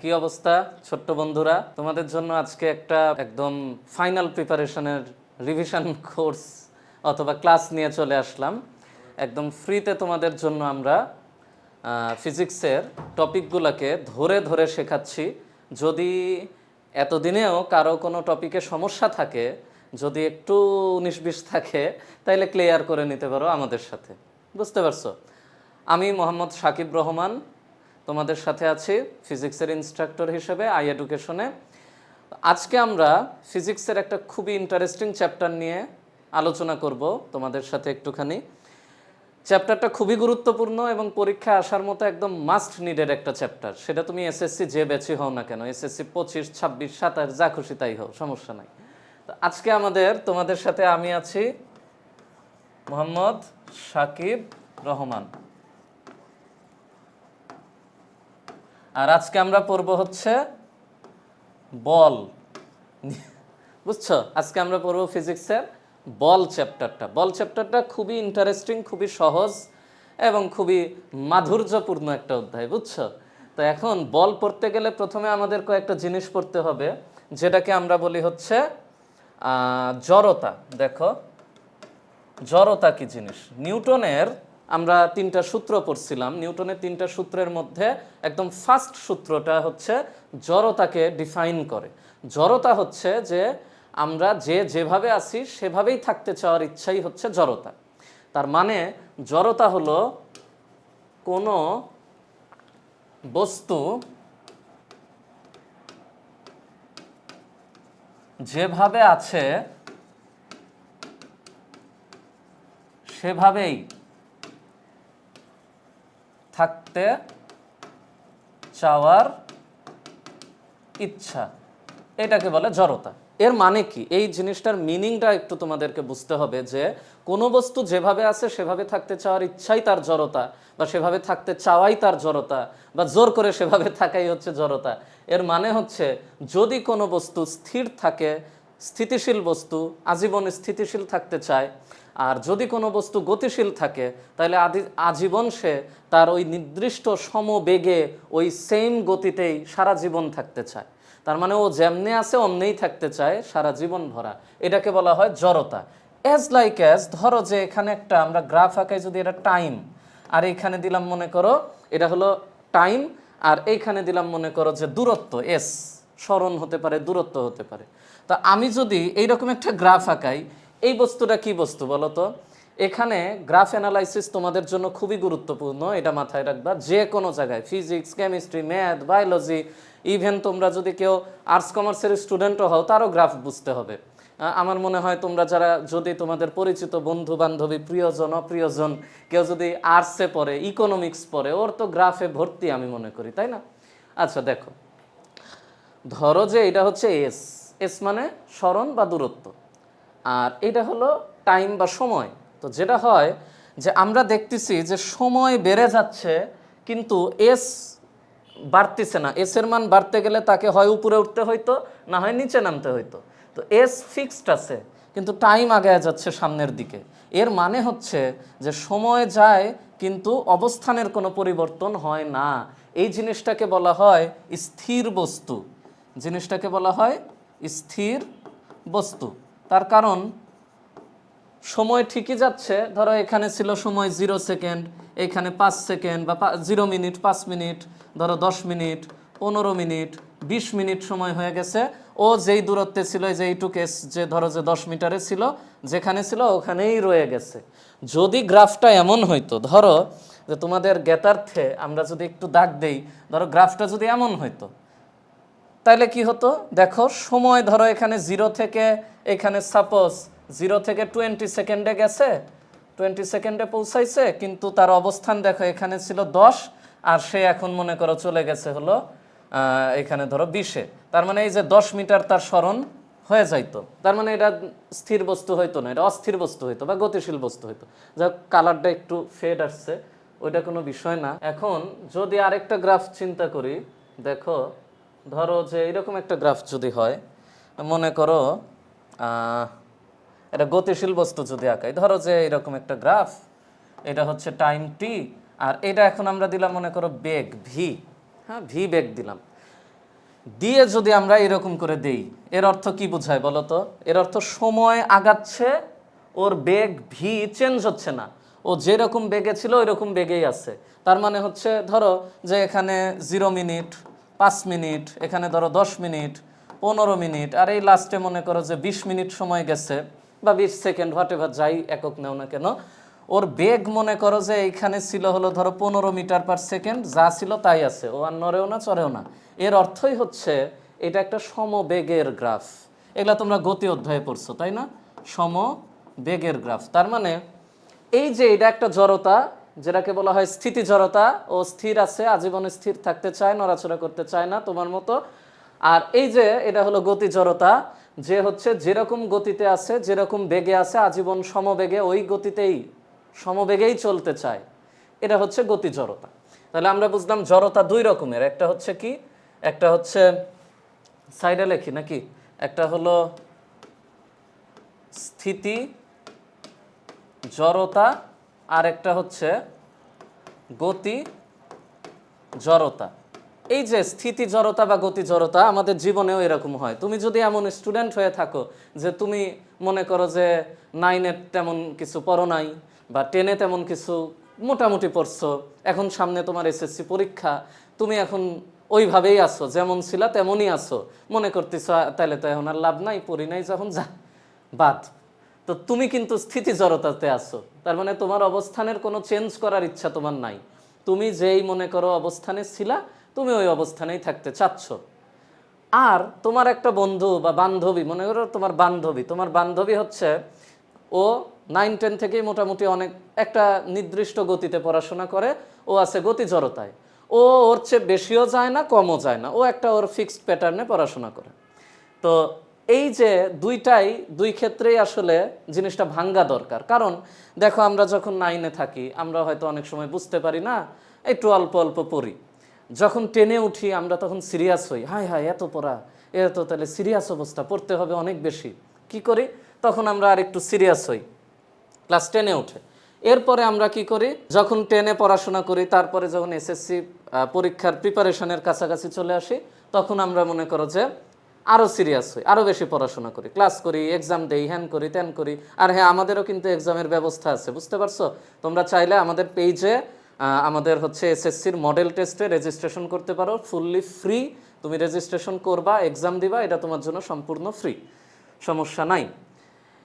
কি অবস্থা ছোট্ট বন্ধুরা, তোমাদের জন্য আজকে একটা একদম ফাইনাল প্রিপারেশনের রিভিশন কোর্স অথবা ক্লাস নিয়ে চলে আসলাম। একদম ফ্রিতে তোমাদের জন্য আমরা ফিজিক্সের টপিকগুলোকে ধরে ধরে শেখাচ্ছি। যদি এতদিনেও কারো কোনো টপিকে সমস্যা থাকে, যদি একটু 19-20 থাকে, তাইলে ক্লিয়ার করে নিতে পারো আমাদের সাথে। বুঝতে পারছো? আমি মোহাম্মদ শাকিব রহমান তোমাদের সাথে আছি ফিজিক্সের ইনস্ট্রাক্টর হিসেবে আই এডুকেশনে। আজকে আমরা ফিজিক্সের একটা খুবই ইন্টারেস্টিং চ্যাপ্টার নিয়ে আলোচনা করব তোমাদের সাথে একটুখানি। চ্যাপ্টারটা খুবই গুরুত্বপূর্ণ এবং পরীক্ষায় আসার মতো একদম মাস্ট নিডেড একটা চ্যাপ্টার। সেটা তুমি এসএসসি যে ব্যাচই হও না কেন, এসএসসি 25, 26, 27 যা খুশি তাই হও, সমস্যা নাই। তো আজকে তোমাদের সাথে আমি আছি মোহাম্মদ শাকিব রহমান। আর আজকে আমরা পড়ব হচ্ছে বল। বুঝছো? আজকে আমরা পড়ব ফিজিক্সের বল চ্যাপ্টারটা। বল চ্যাপ্টারটা খুবই ইন্টারেস্টিং, খুবই সহজ এবং খুবই মাধুর্যপূর্ণ একটা অধ্যায়। বুঝছো? তো এখন বল পড়তে গেলে প্রথমে আমাদের কয়েকটা জিনিস পড়তে হবে, যেটাকে আমরা বলি হচ্ছে জড়তা। দেখো জড়তা কি জিনিস। নিউটনের আমরা 3টা সূত্র পড়ছিলাম। নিউটনের 3টা সূত্রের মধ্যে একদম ফার্স্ট সূত্রটা হচ্ছে জড়তাকে ডিফাইন করে। জড়তা হচ্ছে যে আমরা যেভাবে আছি সেভাবেই থাকতে চাওয়ার ইচ্ছাই হচ্ছে জড়তা। তার মানে জড়তা হলো কোনো বস্তু যেভাবে আছে সেভাবেই থাকতে চাওয়ার ইচ্ছা, এটাকে বলে জড়তা। এর মানে কি? এই জিনিসটার মিনিংটা একটু তোমাদেরকে বুঝতে হবে যে কোনো বস্তু যেভাবে আছে সেভাবে থাকতে চাওয়ার ইচ্ছাই তার জড়তা, বা সেভাবে থাকতে চাওয়াই তার জড়তা, বা জোর করে সেভাবে থাকাই হচ্ছে জড়তা। এর মানে হচ্ছে যদি কোনো বস্তু স্থির থাকে, স্থিতিশীল বস্তু আজীবন স্থিতিশীল থাকতে চায়, আর যদি কোনো বস্তু গতিশীল থাকে তাহলে আজীবন সে তার ওই নির্দিষ্ট সমবেগে ওই সেম গতিতেই সারা জীবন থাকতে চায়। তার মানে ও যেমনে আছে অমনেই থাকতে চায় সারা জীবন ভরা। এটাকে বলা হয় জড়তা। অ্যাজ ধরো যে এখানে একটা আমরা গ্রাফ আঁকাই, যদি এটা টাইম, আর এইখানে দিলাম মনে করো এটা হলো টাইম, আর এইখানে দিলাম মনে করো যে দূরত্ব এস, স্মরণ হতে পারে, দূরত্ব হতে পারে। তা আমি যদি এইরকম একটা গ্রাফ আঁকাই, এই বস্তুটা কি বস্তু বলো তো? এখানে গ্রাফ অ্যানালাইসিস তোমাদের জন্য খুবই গুরুত্বপূর্ণ, এটা মাথায় রাখবা। যে কোনো জায়গায় physics, chemistry, math, biology, even তোমরা যদি কেউ আর্টস কমার্সের স্টুডেন্টও হও তারও গ্রাফ বুঝতে হবে। আমার মনে হয় তোমরা যারা, যদি তোমাদের পরিচিত বন্ধু বান্ধবী, প্রিয়জন অপ্রিয়জন কেউ যদি আর্টসে পড়ে, ইকোনমিক্স পড়ে, ওর তো গ্রাফে ভর্তি আমি মনে করি, তাই না? আচ্ছা দেখো, ধরো যে এটা হচ্ছে এস, এস মানে স্মরণ বা দূরত্ব, আর এটা হলো টাইম বা সময়। তো যেটা হয় যে আমরা দেখতেছি যে সময় বেড়ে যাচ্ছে কিন্তু এস বাড়তেছে না। এস এর মান বাড়তে গেলে তাকে হয় উপরে উঠতে হইতো, না হয় নিচে নামতে হইতো। তো এস ফিক্সড আছে কিন্তু টাইম আগায় যাচ্ছে সামনের দিকে। এর মানে হচ্ছে যে সময় যায় কিন্তু অবস্থানের কোনো পরিবর্তন হয় না। এই জিনিসটাকে বলা হয় স্থির বস্তু। জিনিসটাকে বলা হয় স্থির বস্তু। তার কারণ সময় ঠিকই যাচ্ছে। ধরো এখানে ছিল সময় 0 সেকেন্ড, এখানে 5 সেকেন্ড বা 0 মিনিট, 5 মিনিট, ধরো 10 মিনিট, 15 মিনিট, 20 মিনিট সময় হয়ে গেছে। ও যেই দূরত্বে ছিল, যে এইটুকু যে ধরো যে 10 মিটারে ছিল, যেখানে ছিল ওখানেই রয়ে গেছে। যদি গ্রাফটা এমন হইতো, ধরো যে তোমাদের জ্ঞাতার্থে আমরা যদি একটু দাগ দেই, ধরো গ্রাফটা যদি এমন হইতো, তাহলে কি হতো? দেখো সময় ধরো এখানে 0 থেকে এখানে সাপোজ 0 থেকে 20 সেকেন্ডে গেছে, 20 সেকেন্ডে পৌঁছাইছে, কিন্তু তার অবস্থান দেখো এখানে ছিল 10, আর সে এখন মনে করো চলে গেছে হলো এখানে ধরো 20-এ। তার মানে এই যে 10 মিটার তার স্মরণ হয়ে যাইতো। তার মানে এটা স্থির বস্তু হইতো না, এটা অস্থির বস্তু হইতো বা গতিশীল বস্তু হইতো। যাক, কালারটা একটু ফেড আসছে, ওইটা কোনো বিষয় না। এখন যদি আরেকটা গ্রাফ চিন্তা করি, দেখো ধরো যে এরকম একটা গ্রাফ যদি হয়, মনে করো এটা গতিশীল বস্তু যদি আঁকাই, ধরো যে এরকম একটা গ্রাফ, এটা হচ্ছে টাইম টি, আর এটা এখন আমরা দিলাম মনে করো বেগ ভি। হ্যাঁ, ভি বেগ দিলাম। দিয়ে যদি আমরা এরকম করে দেই, এর অর্থ কি বোঝায় বলো তো? এর অর্থ সময় আগাচ্ছে, ওর বেগ ভি চেঞ্জ হচ্ছে না, ও যেরকম বেগে ছিল ওই রকম বেগেই আছে। তার মানে হচ্ছে ধরো যে এখানে 0 মিনিট, 5 মিনিট, এখানে ধরো 10 মিনিট, 15 মিনিট, আর এই লাস্টে মনে করো যে 20 মিনিট সময় গেছে, বা 20 সেকেন্ড, হোয়াট এভার যাই একক নেও না কেন, ওর বেগ মনে করো যে এইখানে ছিল হলো ধরো 15 মিটার/সেকেন্ড, যা ছিল তাই আছে, ও আর নড়েও না চড়েও না। এর অর্থই হচ্ছে এটা একটা সমবেগের গ্রাফ। এগুলা তোমরা গতি অধ্যায়ে পড়ছো তাই না? সমবেগের গ্রাফ। তার মানে এই যে এটা একটা জড়তা, যেটাকে বলা হয় স্থিতি জড়তা, ও স্থির আছে, আজীবনে স্থির থাকতে চায়, নড়াচড়া করতে চায় না তোমার মতো। আর এই যে এটা হলো গতি জড়তা, যে হচ্ছে যেরকম গতিতে আছে, যেরকম বেগে আছে, আজীবন সমবেগে ওই গতিতেই সমবেগেই চলতে চায়, এটা হচ্ছে গতি জড়তা। তাহলে আমরা বুঝলাম জড়তা দুই রকমের, একটা হচ্ছে কি, একটা হচ্ছে সাইডে লেখি নাকি, একটা হলো স্থিতি জড়তা, আর একটা হচ্ছে গতি জড়তা। এই যে স্থিতি জড়তা বা গতি জড়তা আমাদের জীবনেও এরকম হয়। তুমি যদি এমন স্টুডেন্ট হয়ে থাকো যে তুমি মনে করো যে 9-এ তেমন কিছু পড়ো নাই, বা 10-এ তেমন কিছু মোটামুটি পড়ছো, এখন সামনে তোমার এসএসসি পরীক্ষা, তুমি এখন ওইভাবেই আছো, যেমন ছিলা তেমনই আছো, মনে করতেছো তাহলে তো এখন আর লাভ নাই, পড়ি নাই যখন, যা বাদ। তো তুমি কিন্তু স্থিতি জড়তাতে আছো, তার মানে তোমার অবস্থানের কোনো চেঞ্জ করার ইচ্ছা তোমার নাই। তুমি যেই মনে করো অবস্থানে ছিলা, তুমি ওই অবস্থানেই থাকতে চাচ্ছ। আর তোমার একটা বন্ধু বা বান্ধবী, মনে করো তোমার বান্ধবী হচ্ছে, ও 9-10 থেকেই মোটামুটি অনেক একটা নির্দিষ্ট গতিতে পড়াশোনা করে, ও আছে গতি জড়তায়, ও ওর চেয়ে বেশিও যায় না কমও যায় না, ও একটা ওর ফিক্সড প্যাটার্নে পড়াশোনা করে। তো এই যে দুই ক্ষেত্রেই আসলে জিনিসটা ভাঙ্গা দরকার। কারণ দেখো আমরা যখন 9-এ থাকি আমরা হয়তো অনেক সময় বুঝতে পারি না, একটু অল্প অল্প পড়ি। যখন 10-এ উঠি আমরা তখন সিরিয়াস হই, হায় হায় এত পড়া, এত তাহলে সিরিয়াস অবস্থা, পড়তে হবে অনেক বেশি। কি করি? তখন আমরা আর একটু সিরিয়াস হই ক্লাস 10-এ উঠে। এরপরে আমরা কি করি, যখন 10-এ পড়াশোনা করি, তারপরে যখন এসএসসি পরীক্ষার প্রিপারেশনের কাছাকাছি চলে আসি, তখন আমরা মনে করো যে আরও সিরিয়াস হই, আরও বেশি পড়াশোনা করি, ক্লাস করি, এক্সাম দেই, হ্যান করি ত্যান করি। আর হ্যাঁ, আমাদেরও কিন্তু এক্সামের ব্যবস্থা আছে, বুঝতে পারছো? তোমরা চাইলে আমাদের পেজে আমাদের হচ্ছে এসএসসির মডেল টেস্টে রেজিস্ট্রেশন করতে পারো, ফুললি ফ্রি। তুমি রেজিস্ট্রেশন করবা, এক্সাম দিবা, এটা তোমার জন্য সম্পূর্ণ ফ্রি, সমস্যা নাই।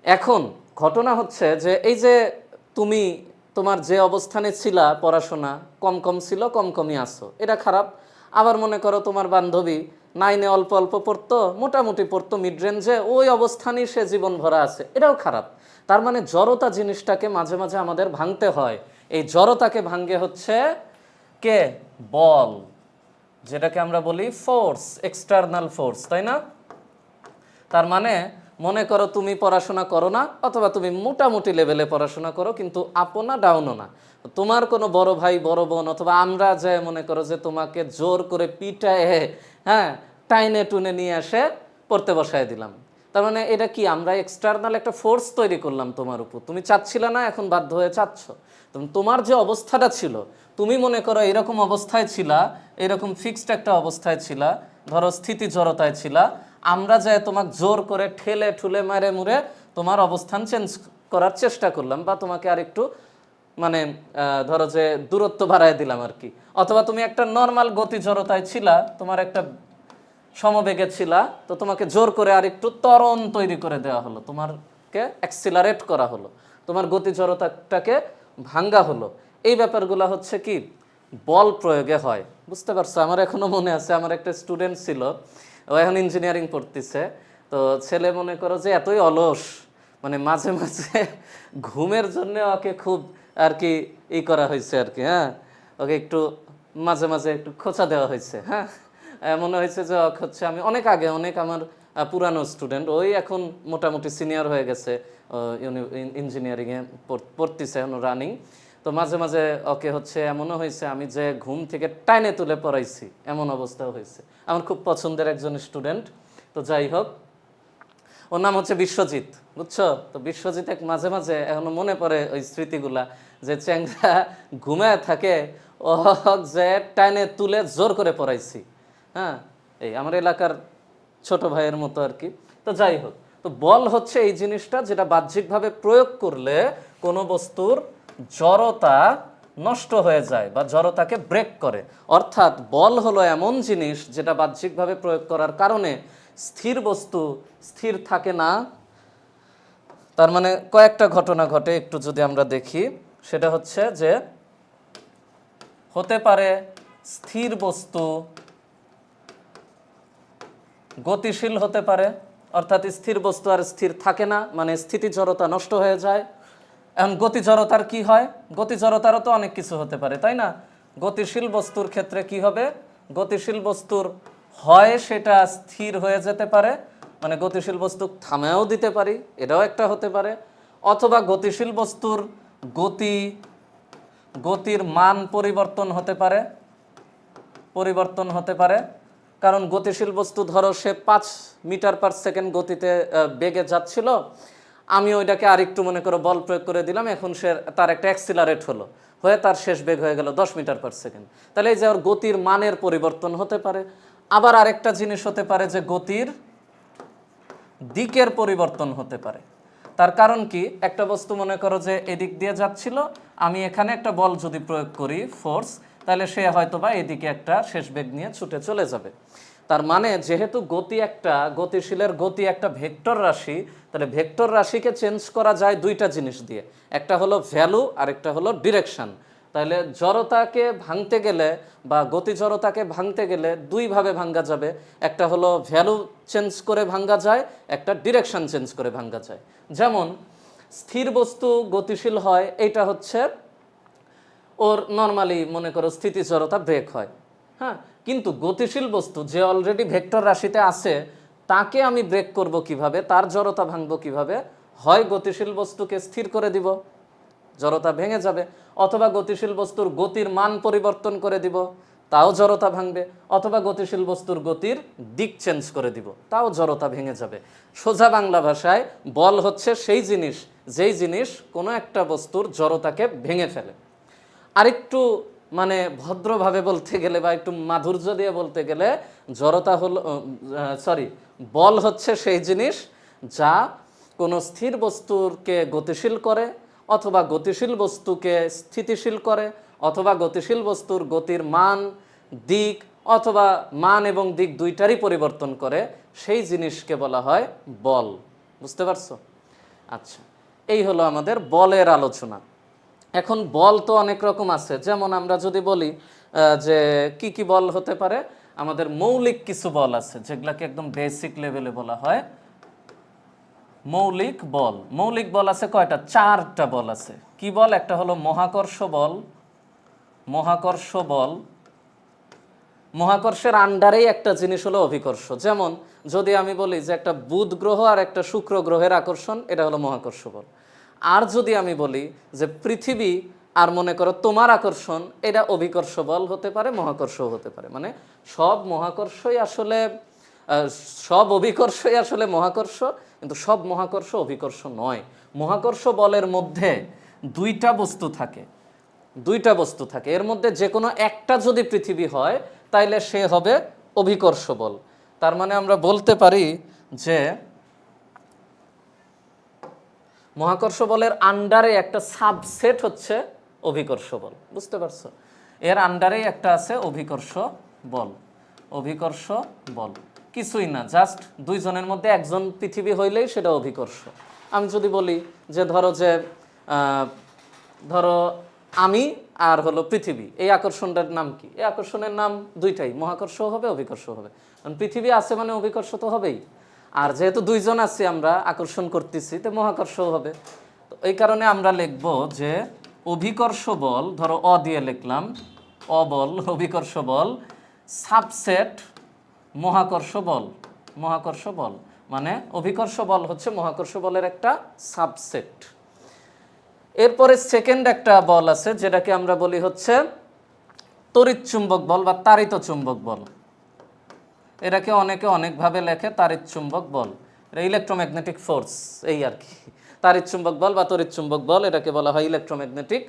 এখন ঘটনা হচ্ছে যে এই যে তুমি তোমার যে অবস্থানে ছিলা, পড়াশোনা কম কম ছিল, কম কমই আসো, এটা খারাপ। আবার মনে করো তোমার বান্ধবী 9-এ অল্প অল্প পড়তো, মোটামুটি পড়তো মিড রেঞ্জে, ওই অবস্থানই সে জীবন ভরা আছে, এটাও খারাপ। তার মানে জড়তা জিনিসটাকে মাঝে মাঝে আমাদের ভাঙতে হয়। এই জড়তাকে ভাঙ্গে হচ্ছে কে? বল, যেটাকে আমরা বলি ফোর্স, এক্সটার্নাল ফোর্স, তাই না? তার মানে মনে করো তুমি পড়াশোনা করো না, অথবা তুমি মোটামুটি লেভেলে পড়াশোনা করো, কিন্তু আপও না ডাউনও না, তোমার কোনো বড় ভাই বড় বোন, অথবা আমরা যে মনে করো যে তোমাকে জোর করে পিটায়, হ্যাঁ, টাইনে টুনে নিয়ে আসে পড়তে বসায় দিলাম। তার মানে এটা কি, আমরা এক্সটার্নাল একটা ফোর্স তৈরি করলাম তোমার উপর, তুমি চাচ্ছিলে না, এখন বাধ্য হয়ে চাচ্ছ। তোমার যে অবস্থাটা ছিল, তুমি মনে করো এরকম অবস্থায় ছিলা, এরকম ফিক্সড একটা অবস্থায় ছিলা, ধরো স্থিতি জড়তায় ছিলা, আমরা যে তোমাকে জোর করে ঠেলে ঠুলে মারে মুড়ে তোমার অবস্থান চেঞ্জ করার চেষ্টা করলাম, বা তোমাকে আর একটু মানে ধরো যে দূরত্ব বাড়ায় দিলাম আর কি। অথবা তুমি একটা নর্মাল গতি জড়তায় ছিলা, তোমার একটা সমবেগে ছিলা, তো তোমাকে জোর করে আর একটু ত্বরণ তৈরি করে দেওয়া হলো, তোমাকে অ্যাক্সিলারেট করা হলো, তোমার গতি জড়তাটাকে ভাঙ্গা হলো। এই ব্যাপারগুলো হচ্ছে কি বল প্রয়োগে হয়, বুঝতে পারছো? আমার এখনো মনে আছে, আমার একটা স্টুডেন্ট ছিল, ও এখন ইঞ্জিনিয়ারিং পড়তেছে। তো ছেলে মনে করো যে এতই অলস, মানে মাঝে মাঝে ঘুমের জন্য ওকে খুব আর কি করা হয়েছে আর কি, হ্যাঁ, ওকে একটু মাঝে মাঝে একটু খোঁচা দেওয়া হয়েছে। হ্যাঁ, মনে হয়েছে যে হচ্ছে আমি অনেক আগে, অনেক আমার পুরানো স্টুডেন্ট, ওই এখন মোটামুটি সিনিয়র হয়ে গেছে, ইঞ্জিনিয়ারিংয়ে পড়তেছে এখন রানিং। তো মাঝে মাঝে ওকে হচ্ছে এমনও হয়েছে আমি যে ঘুম থেকে টাইনে তুলে পড়াইছি, এমন অবস্থাও হয়েছে। আমার খুব পছন্দের একজন স্টুডেন্ট। তো যাই হোক, ওর নাম হচ্ছে বিশ্বজিৎ, বুঝছো? তো বিশ্বজিৎ এক মাঝে মাঝে এখনো মনে পড়ে ওই স্মৃতিগুলা, যে চ্যাংরা ঘুমায় থাকে, ও যে টাইনে তুলে জোর করে পড়াইছি। হ্যাঁ, এই আমার এলাকার ছোট ভাইয়ের মতো আর কি। তো যাই হোক, তো বল হচ্ছে এই জিনিসটা যেটা বাহ্যিকভাবে প্রয়োগ করলে কোনো বস্তুর জড়তা নষ্ট হয়ে যায় বা জড়তাকে ব্রেক করে। অর্থাৎ বল হলো এমন জিনিস যেটা বাহ্যিকভাবে প্রয়োগ করার কারণে স্থির বস্তু স্থির থাকে না। তার মানে কয়েকটা ঘটনা ঘটে, একটু যদি আমরা দেখি, সেটা হচ্ছে যে হতে পারে স্থির বস্তু গতিশীল হতে পারে, অর্থাৎ স্থির বস্তু আর স্থির থাকে না, মানে স্থিতি জড়তা নষ্ট হয়ে যায়। এখন গতি জড়তার কি হয়? গতি জড়তারও তো অনেক কিছু হতে পারে, তাই না? গতিশীল বস্তুর ক্ষেত্রে কি হবে? গতিশীল বস্তুর হয় সেটা স্থির হয়ে যেতে পারে, মানে গতিশীল বস্তু থামেও দিতে পারি, এটাও একটা হতে পারে। অথবা গতিশীল বস্তুর গতির মান পরিবর্তন হতে পারে। কারণ গতিশীল বস্তু ধরো সে 5 মিটার/সেকেন্ড গতিতে বেগে যাচ্ছিল, আমি ওইটাকে আরেকটু মনে করো বল প্রয়োগ করে দিলাম, এখন তার একটা অ্যাক্সিলারেট হয়ে তার শেষ বেগ হয়ে গেল 10 মিটার/সেকেন্ড। তাহলে এই যে ওর গতির মানের পরিবর্তন হতে পারে। আবার আরেকটা জিনিস হতে পারে যে গতির দিকের পরিবর্তন হতে পারে। তার কারণ কি? একটা বস্তু মনে করো যে এদিক দিয়ে যাচ্ছিল, আমি এখানে একটা বল যদি প্রয়োগ করি, ফোর্স, তাহলে সে হয়তো বা এদিকে একটা শেষ বেগ নিয়ে ছুটে চলে যাবে। তার মানে যেহেতু গতিশীলের গতি একটা ভেক্টর রাশি, তাহলে ভেক্টর রাশিকে চেঞ্জ করা যায় দুইটা জিনিস দিয়ে, একটা হলো ভ্যালু আর একটা হলো ডিরেকশন। তাহলে জড়তাকে ভাঙতে গেলে বা গতি জড়তাকে ভাঙতে গেলে দুইভাবে ভাঙা যাবে, একটা হলো ভ্যালু চেঞ্জ করে ভাঙা যায়, একটা ডিরেকশন চেঞ্জ করে ভাঙা যায়। যেমন স্থির বস্তু গতিশীল হয়, এইটা হচ্ছে ওর নর্মালি মনে করো স্থিতি জড়তা ব্রেক হয়, হ্যাঁ। কিন্তু গতিশীল বস্তু যে অলরেডি ভেক্টর রাশিতে আছে, তাকে আমি ব্রেক করব কিভাবে, তার জড়তা ভাঙবো কিভাবে? হয় গতিশীল বস্তুকে স্থির করে দিব, জড়তা ভেঙে যাবে, অথবা গতিশীল বস্তুর গতির মান পরিবর্তন করে দিব, তাও জড়তা ভাঙবে, অথবা গতিশীল বস্তুর গতির দিক চেঞ্জ করে দিব, তাও জড়তা ভেঙে যাবে। সোজা বাংলা ভাষায় বল হচ্ছে সেই জিনিস যেই জিনিস কোনো একটা বস্তুর জড়তাকে ভেঙে ফেলে। আরেকটু মানে ভদ্রভাবে বলতে গেলে বা একটু মাধুর্য দিয়ে বলতে গেলে জড়তা হলো বল হচ্ছে সেই জিনিস যা কোনো স্থির বস্তুকে গতিশীল করে, অথবা গতিশীল বস্তুকে স্থিতিশীল করে, অথবা গতিশীল বস্তুর গতির মান, দিক, অথবা মান এবং দিক দুইটারই পরিবর্তন করে, সেই জিনিসকে বলা হয় বল। বুঝতে পারছো? আচ্ছা, এই হলো আমাদের বলের আলোচনা। এখন বল তো অনেক রকম আছে, যেমন আমরা যদি বলি যে কি কি বল হতে পারে, আমাদের মৌলিক কিছু বল আছে যেগুলাকে একদম বেসিক লেভেলে বলা হয় মৌলিক বল। মৌলিক বল আছে কয়টা? 4টা বল আছে। কি বল? একটা হলো মহাকর্ষ বল। মহাকর্ষের আন্ডারেই একটা জিনিস হলো অভিকর্ষ। যেমন যদি আমি বলি যে একটা বুধ গ্রহ আর একটা শুক্র গ্রহের আকর্ষণ, এটা হলো মহাকর্ষ বল। আর যদি আমি বলি যে পৃথিবী আর মনে করো তোমার আকর্ষণ, এটা অভিকর্ষ বল হতে পারে, মহাকর্ষ হতে পারে। মানে সব অভিকর্ষই আসলে মহাকর্ষ, কিন্তু সব মহাকর্ষ অভিকর্ষ নয়। মহাকর্ষ বলের মধ্যে দুইটা বস্তু থাকে, এর মধ্যে যে কোনো একটা যদি পৃথিবী হয় তাইলে সে হবে অভিকর্ষ বল। তার মানে আমরা বলতে পারি যে মহাকর্ষ বলের আন্ডারে একটা সাবসেট হচ্ছে অভিকর্ষ বল। বুঝতে পারছো? এর আন্ডারেই একটা আছে অভিকর্ষ বল। কিছুই না, জাস্ট দুইজনের মধ্যে একজন পৃথিবী হইলেই সেটা অভিকর্ষ। আমি যদি বলি যে ধরো আমি আর হলো পৃথিবী, এই আকর্ষণটার নাম কি? এই আকর্ষণের নাম দুইটাই, মহাকর্ষ হবে, অভিকর্ষ হবে। কারণ পৃথিবী আছে মানে অভিকর্ষ তো হবেই, আর যেহেতু দুইজন আছি আমরা আকর্ষণ করতেছি, তো মহাকর্ষ হবে। তো এই কারণে আমরা লিখব যে অভিকর্ষ বল, ধরো অ দিয়ে লিখলাম, অবল, অভিকর্ষ বল সাবসেট মহাকর্ষ বল। মানে অভিকর্ষ বল হচ্ছে মহাকর্ষ বলের একটা সাবসেট। এরপরে সেকেন্ড একটা বল আছে যেটাকে আমরা বলি হচ্ছে তড়িৎ চুম্বক বল বা তাড়িত চুম্বক বল। এটাকে অনেকে অনেকভাবে লেখে, তাড়িৎ চুম্বক বল, এটা ইলেকট্রোম্যাগনেটিক ফোর্স, এই আর কি। তাড়িৎ চুম্বক বল বা তড়িৎ চুম্বক বল, এটাকে বলা হয় ইলেকট্রোম্যাগনেটিক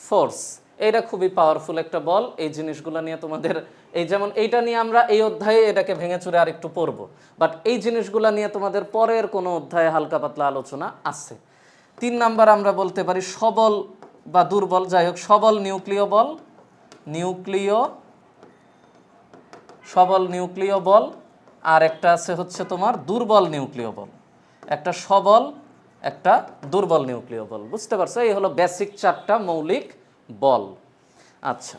ফোর্স। এইটা খুবই পাওয়ারফুল একটা বল। এই জিনিসগুলো নিয়ে তোমাদের, এই যেমন এইটা নিয়ে আমরা এই অধ্যায়ে এটাকে ভেঙে চুরে আর একটু পড়বো, বাট এই জিনিসগুলো নিয়ে তোমাদের পরের কোনো অধ্যায়ে হালকা পাতলা আলোচনা আছে। 3 নাম্বার আমরা বলতে পারি সবল বা দুর্বল, যাই হোক, সবল নিউক্লিয় বল, সবল নিউক্লিয় বল, আর একটা আছে হচ্ছে তোমার দুর্বল নিউক্লিয় বল। একটা সবল, একটা দুর্বল নিউক্লিয় বল, বুঝতে পারছো? এই হলো বেসিক 4টা মৌলিক বল। আচ্ছা।